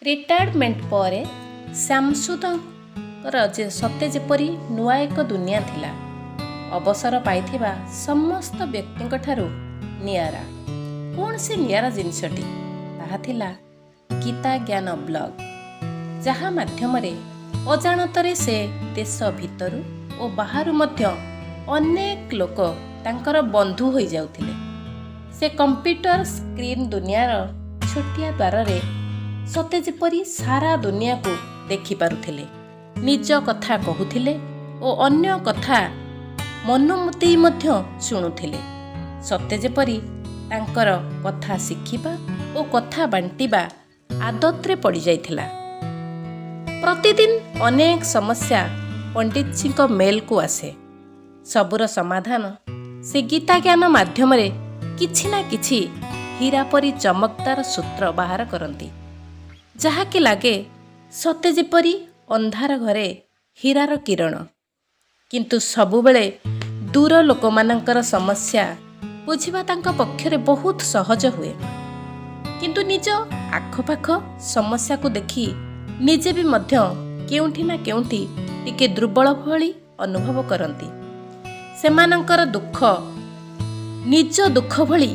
Retirement पर श्यामसुंदर जे सते जेपरी नुआ एक दुनिया थिला। अवसर पाइथिबा समस्त व्यक्ति ठारू नियारा कौन से नियारा जिनसटी ताहा थिला गीता ज्ञान ब्लॉग, जहाँ माध्यम अजाणतरे से देश भितरु और बाहरु मध्य अनेक लोक तांकर बंधु हो जाउथिले। से कंप्यूटर स्क्रीन दुनियार छोटिया द्वार रे सते जेपरी सारा दुनिया को देखि पारुथिले, निज कथा कहूथिले और अन्य कथा मनोमती मध्य शुणुथिले। सते जेपरी तांकर कथा शिखिबा और कथा बांटिबा आदत रे पड़ी जाइथिला। प्रतिदिन अनेक समस्या पंडित जी को मेल को आसे। सबुर समाधान से गीता ज्ञान माध्यम रे किछि ना किछि हीरा परी चमकदार सूत्र बाहर करती, जहा कि लागे सते जेपरी अंधार घरे हीरार किरण। किंतु सबुबेले दूर लोक मानकर समस्या बुझिबा तांका पक्षरे बहुत सहज हुए। किंतु निज आखपाख समस्या को देखी निजे भी मध्य केउंठी ना केउंठी टिके दुर्बल भली अनुभव करती। सेमानंकर दुख निज दुख भली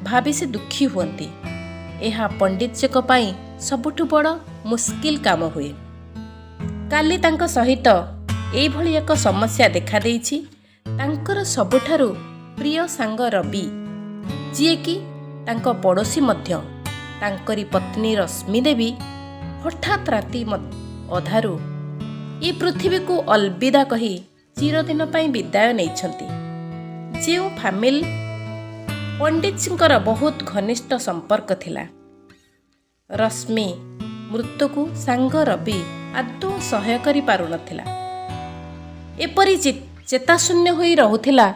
भाभी से दुखी हुअंती। एहा पंडित जी को पाई सबुठु बड़ मुस्किल काम हुए। काली तांको सहित एई भली एक समस्या देखा देइछि। तांकर सबुठारु प्रिय सांग रवि, जिए कि तांको पड़ोसी मध्य तांकरी पत्नी रश्मि देवी हठात राति अधारू ये पृथ्वी को अलविदा कही चिरदिन पाई विदाय नैछंती। जेउ फैमिली पंडित जी बहुत घनिष्ठ संपर्क थिला। रश्मि मृत्यु को सांग रवि आदौ सहाय करि पारु नथिला। एपरि चेताशून्य होई रहुथिला,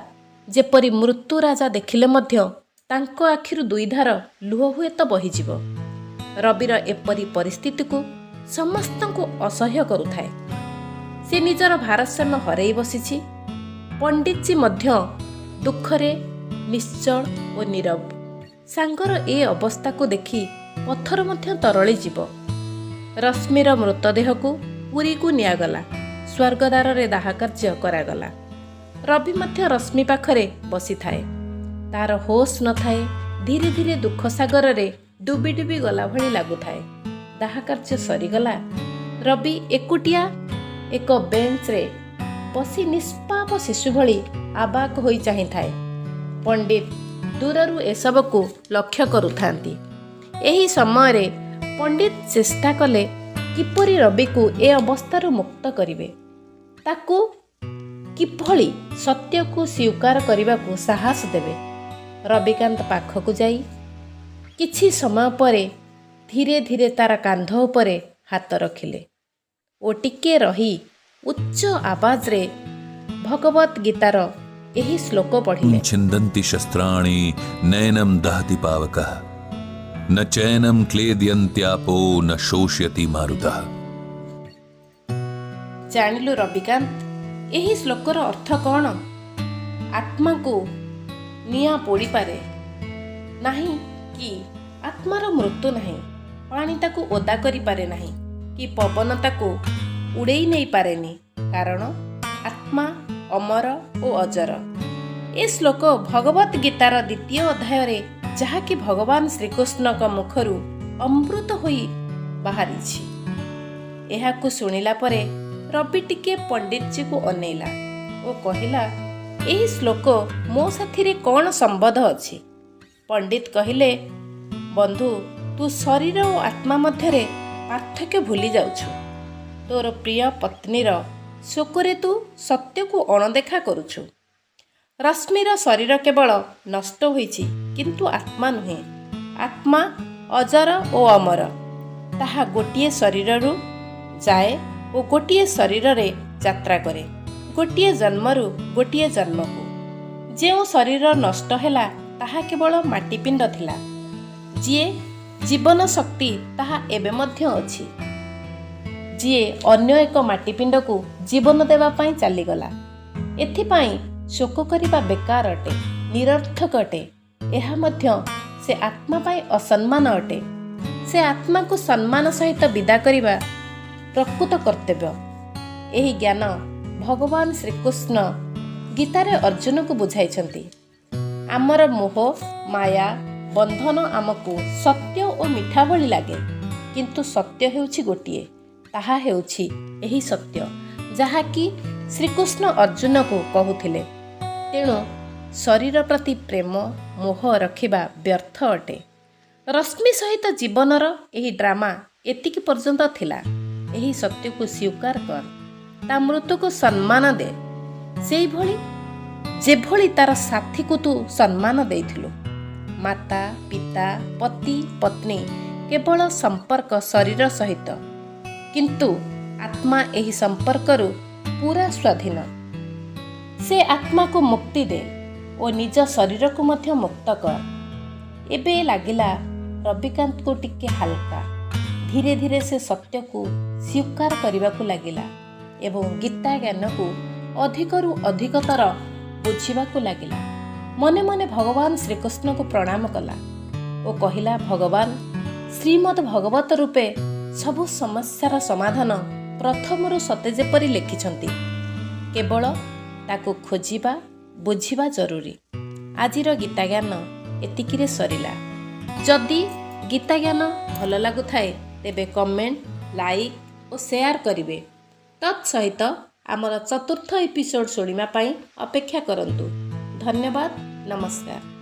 जेपरि मृत्यु राजा देखिले मध्य तांको आखिरु दुई धार लुह हुए तो बहिजिव। रविर एपरि परिस्थिति को समस्तंकु असह्य करुथाए। से निजर भारसाम्य हरई बसिछि। पंडित जी मध्य दुखरे निश्चल और नीरव। सांगर ए अवस्था को देखि पत्थर मध्य तरली जीव। रश्मिर मृतदेह को पुरी को नियागला। स्वर्गद्वार रे दाह कार्य करागला। रवि मध्य रश्मि पाखरे बसी थाए। तार होश न थाए। धीरे धीरे दुख सागर रे डुबी डुबी गला भली लागुथाए। दाह कार्य सरीगला। रवि एकुटिया एक बेंच रे बसी निष्पाप शिशु भली आबाक होई चाहि थाए। पंडित दूररू एसब को लक्ष्य करुथांती। एही समय रे पंडित चेष्टा कले किपरि रवि को ए अवस्थारू मुक्त करिवे। ताकू किभली सत्य को स्वीकार करने को साहस देवे। रविकांत पाखक जाई किछि समय परे धीरे धीरे तार कांध उपरे हाथ रखिले ओ टिके रही उच्च आवाज रे भगवत गीतार एही श्लोक पढ़िले। छिन्दन्ति शस्त्राणि नैनं दहति पावकः, न चैनं क्लेदयन्त्यापो न शोष्यति मारुतः। जानिलु रविकांत, एही श्लोकर अर्थ कौन? आत्मा को निया पोड़ी पारे नहीं कि आत्मार मृत्यु नहीं। पानी ताकू ओदा करि पारे नहीं कि पवन ताकू उड़ेई नहीं पारेनी, कारण आत्मा अमर और अजर। ए श्लोक भगवत गीतार द्वितीय अध्याय रे जहा कि भगवान श्रीकृष्ण का मुखरू अमृत होई बाहरी। एहा को सुनिला परे रवि टिके पंडित जी को अनेला और कहिला, एही श्लोक मो साथी रे कौन संबंध अछि? पंडित कहिले, बंधु तू शरीर और आत्मा मध्यरे पार्थक्य भूली जाउछु। तोर प्रिय पत्नीर शोकरे तू सत्य को अणदेखा करुछु। रश्मिर शरीर केवल नष्ट होइछि, किंतु आत्मा नुहे। आत्मा अजर और अमर। ताहा गोटिए शरीररू जाए और गोटिए शरीर रे यात्रा करे। गोटिए जन्मरू गोटिए जन्म को। जेउ शरीर नष्ट हैला ताहा केवल माटीपिंड थिला। जिए जीवन शक्ति ताहा एबे मध्य अछि। जिए अन्य एक माटीपिंड को जीवन देवा पाई चलीगला। एथिपाई शोक करिबा बेकार अटे, निरर्थक अटे। एहा मध्य से आत्मा पाई असम्मान अटे। ସେ ଆତ୍ମାକୁ ସମ୍ମାନ ସହିତ ବିଦା କରିବା ପ୍ରକୃତ କର୍ତ୍ତବ୍ୟ। ଏହି ଜ୍ଞାନ ଭଗବାନ ଶ୍ରୀକୃଷ୍ଣ ଗୀତାରେ ଅର୍ଜୁନକୁ ବୁଝାଇଛନ୍ତି। ଆମର ମୋହ ମାୟା ବନ୍ଧନ ଆମକୁ ସତ୍ୟ ଓ ମିଠା ଭଳି ଲାଗେ, କିନ୍ତୁ ସତ୍ୟ ହେଉଛି ଗୋଟିଏ। ତାହା ହେଉଛି ଏହି ସତ୍ୟ ଯାହାକି ଶ୍ରୀକୃଷ୍ଣ ଅର୍ଜୁନକୁ କହୁଥିଲେ। ତେଣୁ ଶରୀର ପ୍ରତି ପ୍ରେମ ମୋହ ରଖିବା ବ୍ୟର୍ଥ ଅଟେ। ରଶ୍ମି ସହିତ ଜୀବନର ଏହି ଡ୍ରାମା ଏତିକି ପର୍ଯ୍ୟନ୍ତ ଥିଲା। ଏହି ସତ୍ୟକୁ ସ୍ୱୀକାର କର, ତା ମୃତ୍ୟୁକୁ ସମ୍ମାନ ଦେ, ସେଇଭଳି ଯେଭଳି ତାର ସାଥୀକୁ ତୁ ସମ୍ମାନ ଦେଇଥିଲୁ। ମାତା ପିତା ପତି ପତ୍ନୀ କେବଳ ସମ୍ପର୍କ ଶରୀର ସହିତ, କିନ୍ତୁ ଆତ୍ମା ଏହି ସମ୍ପର୍କରୁ ପୁରା ସ୍ୱାଧୀନ। ସେ ଆତ୍ମାକୁ ମୁକ୍ତି ଦେ ଓ ନିଜ ଶରୀରକୁ ମଧ୍ୟ ମୁକ୍ତ କର। ଏବେ ଲାଗିଲା ରବିକାନ୍ତକୁ ଟିକେ ହାଲକା। ଧୀରେ ଧୀରେ ସେ ସତ୍ୟକୁ ସ୍ୱୀକାର କରିବାକୁ ଲାଗିଲା ଏବଂ ଗୀତା ଜ୍ଞାନକୁ ଅଧିକରୁ ଅଧିକତର ବୁଝିବାକୁ ଲାଗିଲା। ମନେ ମନେ ଭଗବାନ ଶ୍ରୀକୃଷ୍ଣଙ୍କୁ ପ୍ରଣାମ କଲା ଓ କହିଲା, ଭଗବାନ ଶ୍ରୀମଦ୍ ଭଗବତ ରୂପେ ସବୁ ସମସ୍ୟାର ସମାଧାନ ପ୍ରଥମରୁ ସତେ ଯେପରି ଲେଖିଛନ୍ତି, କେବଳ ତାକୁ ଖୋଜିବା ବୁଝିବା ଜରୁରୀ। ଆଜିର ଗୀତା ଜ୍ଞାନ ଏତିକିରେ ସରିଲା। ଯଦି ଗୀତା ଜ୍ଞାନ ଭଲ ଲାଗୁଥାଏ ତେବେ କମେଣ୍ଟ, ଲାଇକ୍ ଓ ସେୟାର କରିବେ। ତତ୍ ସହିତ ଆମର ଚତୁର୍ଥ ଏପିସୋଡ଼ ଶୁଣିବା ପାଇଁ ଅପେକ୍ଷା କରନ୍ତୁ। ଧନ୍ୟବାଦ, ନମସ୍କାର।